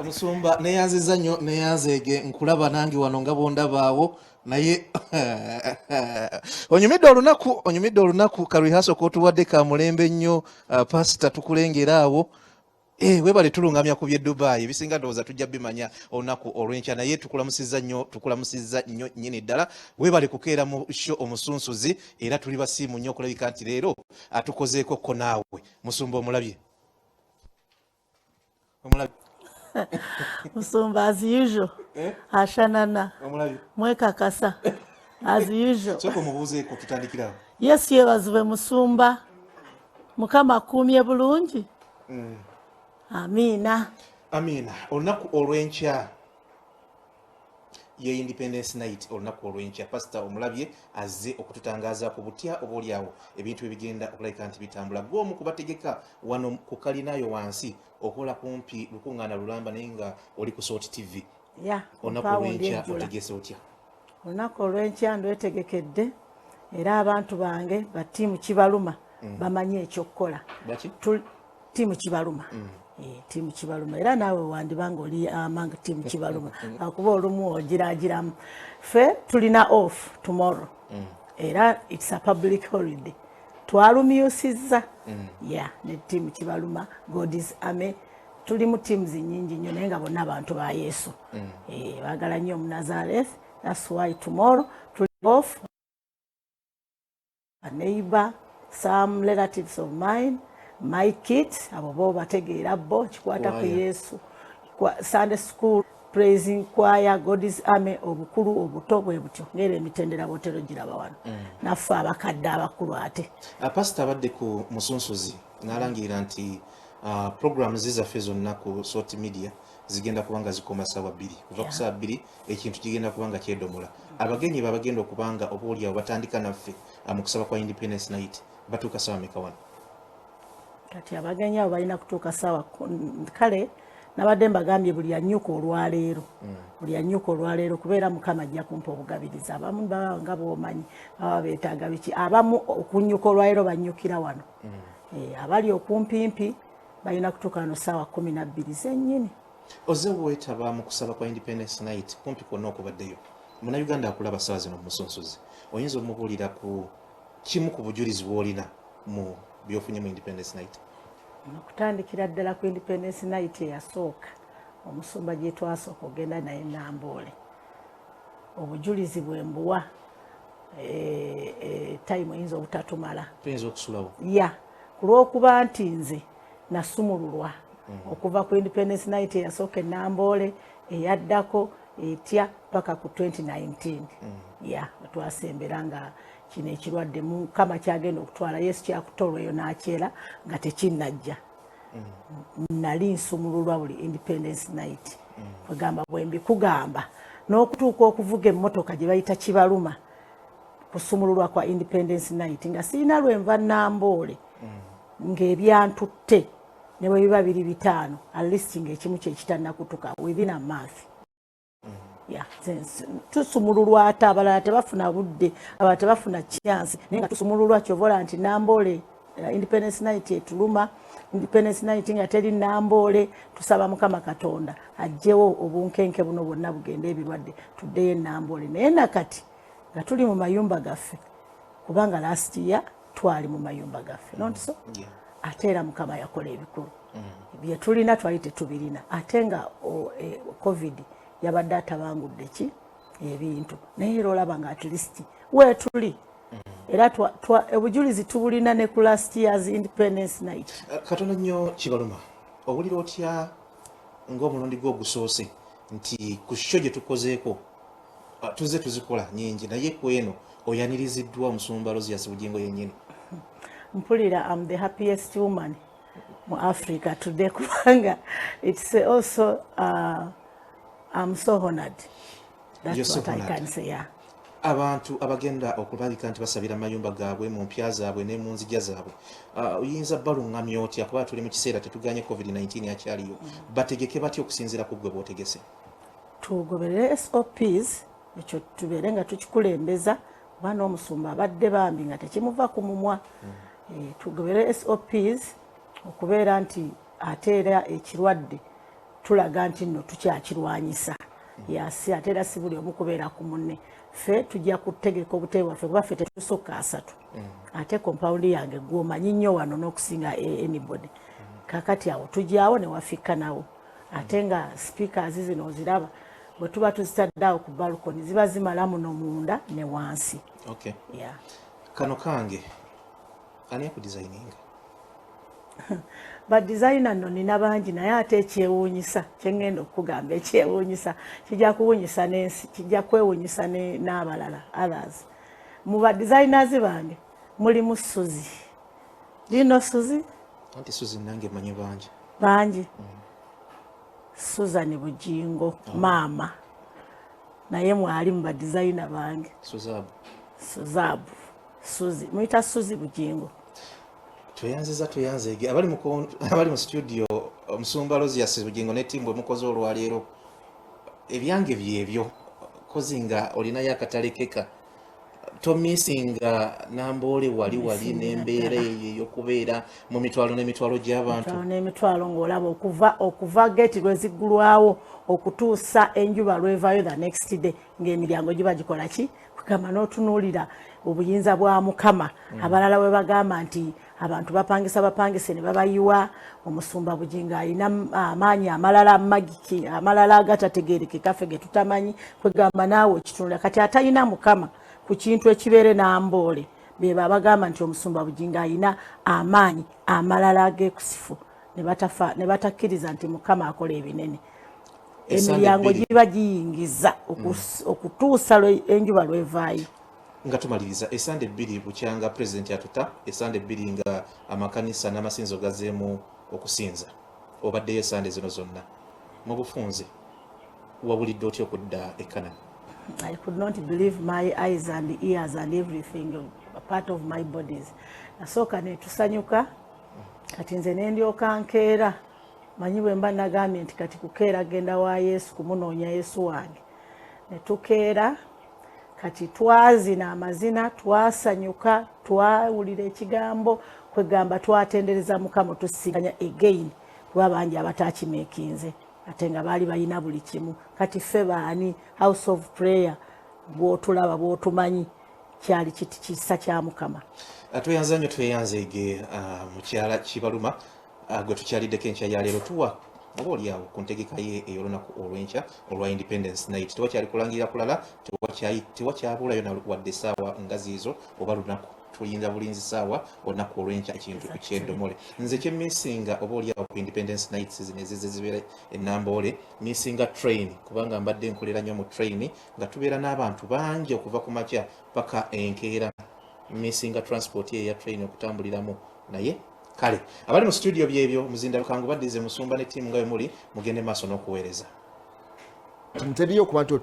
Musumba neyanziza nnyo neyanzeege nkulaba nange wano nga bondabaawo naye onyumidde olunaku kalwihaso k'otuwadde ka mulembe nnyo pasita tukulengera awo. Webale tulungamya ku by'e Dubai bisinga ndowooza tujja bimanya olunaku olw'enkya naye tukulamusizza nnyo nnyini ddala. Webale kukeera mu show Omusunsuzi era tuli basiimu nnyo okulabika nti leero atukozeeko ko naawe. Musumba omulabye? Musumba as usual. Ashanana. Mwekakasa. As usual. Soko mubuuzeeko tutandikirawo. Yes, yeebazibwe Musumba. Mukama akuumye bulungi. Amiina. Amiina. Olunaku olw'enkya ye Independence Night, olunaku olw'enkya pasita omulabye azze okututangaaza ku butya oboolyawo ebintu ebigenda okulabika nti bitambula. Gw'omu kubategeka wano ku kalinayo wansi okola kumpi lukuŋŋaana lulamba naye nga oli ku Sort TV. Olunaku olw'enkya otegese otya? Olunaku olw'enkya ndwetegekedde era abantu bange ba tiimu Kibaluma bamanye ekyokukola. Tiimu Kibaluma. Tiimu Kibaluma era naawe wandibanga oli amanga tiimu Kibaluma akuba olumu ogiragiramu. Ffe tulina off tomorrow era it's a public holiday. Twalumyusizza ne tiimu Kibaluma God's Army. Tuli mu teams nyingi nnyo naye nga bonna abantu ba Yesu. Baagala nnyo Munazareth. That's why tomorrow tuli off. A neighbor, some relatives of mine, my kids, abo bo bategeera bo kikwata ku Yesu. Sunday school, praising choir, God's Army, obukulu obuto bwe butyo ngere emitendera botero giraba wano. Naffe abakadde abakulu ate. Pastor abadde ku Musunsuzi n'alangira nti programs zizaffe zonna ku Sort Media zigenda kubanga zikoma ssaawa 2. Kuva ku ssaawa 2 ekintu kigenda kubanga kyedomola. Abagenyi babagenda okubanga oboolyawo batandika naffe mu kusaba kwa Independence Night batuuka ssaawa meka wano? Kati abagenyi abo balina kutuuka ssaawa kale nabadde mbagambye buli annyuka olwaleero. Buli annyuka olwaleero kubeera Mukama ajja kumpa obugabiriza. Abamu baba nga bw'omanyi baba beetaaga biki. Abamu okunnyuka olwaleero bannyukira wano. Abali okumpimpi balina kutuuka wano ssaawa 12 zennyini. Ozze weetaba mu kusaba kwa Independence Night kumpi kwonna okubaddeyo. Munnayuganda akulaba ssaawa zino mu Musunsuzi. Oyinza omubuulira ku kimu ku bujulizi bw'olina mu byofunye mu Independence Night? Okutandikira ddala ku Independence Night eyasooka omusumba gye twasooka ogenda naye Namboole. Obujulizi bwe mbuwa time oyinza obutatumala. Tuyinza okusulawo? Ku lw'okuba nti nze nasumululwa okuva ku Independence Night eyasooka e Namboole eyaddako etya paka ku 2019. Twasembera nga kino ekirwadde Mukama kyagenda okutwala Yesu kyakutolweyo n'akyera nga tekinnajja. Nali nsumululwa buli Independence Night. Kugamba bwe mbikugamba n'okutuuka okuvuga emmotoka gye bayita Kibaluma kusumululwa kwa Independence Night nga sirina lwenva Namboole ng'ebyantutte ne bwe biba biri 5 at least ng'ekimu kye kitannakutuka within a month. Tusumululwa ate abalala tebafuna budde, abalala tebafuna chance naye nga tusumululwa kyovola nti Namboole Independence Night etuluma. Independence Night nga teri Namboole tusaba Mukama Katonda ajjewo obunkenke buno bwonna bugenda ebirwadde tuddeyo Namboole. Naye nakati nga tuli mu mayumba gaffe kubanga last year twali mu mayumba gaffe not so? Ate era Mukama yakola ebikulu. Bye tulina twali tetubirina ate nga COVID yabadde atabangudde ki ebintu naye era olaba nga at least weetuli era obujulizi tubulina ne ku last year's Independence Night. Katono nnyo Kibaluma, owulira otya ng'omulundi gwo ogusoose nti ku show gye tukozeeko tuzze tuzikola nyingi naye ku eno oyaniriziddwa Omusumba Rosias Bugingo yennyini? Mpulira I'm the happiest woman mu Africa today kubanga it's also I'm so honored. That's what I can say. Abantu abagenda okulabika nti basabira mayumba gaabwe mu mpya zaabwe ne mu nzija zaabwe oyinza balungamya otya kuba tuli mu kiseera tetuganye COVID-19 yakyaliyo bategeke batya okusinziira ku ggwe bw'otegese? Tugoberere SOPs ekyo tubeere nga tukikulembeza kuba n'omusumba abadde bambi nga tekimuva ku mumwa. Tugoberere SOPs okubeera nti ate era ekirwadde tulaga nti nno tukyakirwanyisa yasi ate era si buli omu kubeera ku munne ffe tujja kutegeka obutebe bwaffe kuba ffe tetusukka asatu ate compound yange gwomanyi nnyo wano n'okusinga anybody kakati awo tujyawo ne wafika nawo ate nga speakers zino oziraba bwe tuba tuzitadde awo ku balcony ziba zimala muno munda ne wansi. Okay. Yeah. Kano kange ani akudesigninga? Ba designer no nina bangi naye ate ekyewuunyisa kyengenda okugamba ekyewuunyisa kijja kuwuunyisa n'ensi kijja kwewuunyisa n'abalala others. Mu ba designers bange mulimu Suzi. Lino Suzi? Anti Suzi nange manyi bangi. Susan Bujingo, mama. Naye mwali mu ba designer bange. Suzabu. Suzi. Muita Suzi Bujingo. Tuyanze abali mu studio Omusumba Rosias Bujingo ne timbo mukozi olwaleero ebyange byebyo kozinga olinayo akatalekeka tomisinga Nambole wali n'embeera eyokubeera mu mitwalo n'emitwalo gy'abantu n'emitwalo ng'olaba okuva gate lweziggulwawo okutuusa enjuba lwevayo the next day ng'emiryango giba gikola ki kugamba n'otunuulira obuyinza bwa Mukama. Abalala we bagamba nti abantu bapangise ne babayiwa Omusumba Bujingo alina amaanyi amalala magiki amalala agatategeerekeka ffe ge tutamanyi kwegamba naawe ekitunula kati atalina Mukama ku kintu ekibeere Nambole be bagamba nti Omusumba Bujingo alina amaanyi amalala ag'ekusifu ne batakkiriza nti Mukama akola ebinene. Emiryango giba giyingiza okutuusa enjuba lwevaayo. Nga tumaliriza esande 2 bukyanga president atuta esande 2 nga amakanisa n'amasinzo gazeemu okusinza obaddeyo esande zino zonna mu bufunze wabulidde otya okudda e Canada? I could not believe my eyes and ears and everything, a part of my bodies. Nasooka ne tusanyuka kati nze ne ndyoka nkeera manyi bwe mba nagambye nti kati kukeera genda wa Yesu kumunoonya Yesu wange ne tukeera kati twazina amazina twasanyuka twawulira ekigambo kwegamba twatendereza Mukama tusiganya again kuba bangi abatakimekinze ate nga baali balina buli kimu kati ffe baani house of prayer bw'otulaba bw'otumanyi kyali kisa kya Mukama. Tweyanzeege mukyala Kibaluma gwe tukyaliddeko enkya ya leero tuwa oba oliawo ku ntegeka ye ey'olunaku olw'enkya olwa Independence Night tewakyali kulangirira kulala tewakyabulayo na wadde essaawa nga ziizo oba lunaku tuyinza bulinzi ssaawa olunaku olw'enkya ekintu ekyedomole nze kye misinga oba oliawo ku Independence Night zino ezize zibeera e Nambole misinga train kubanga mbadde nkolera nnyo mu train nga tubeera n'abantu bangi okuva ku makya paka enkeera misinga transport eya train okutambuliramu naye kale abali mu studio byebyo muzinda lukangu baddize Musumba ne tiimu nga bwe muli mugende maaso n'okuweereza. Teriyo kuba nti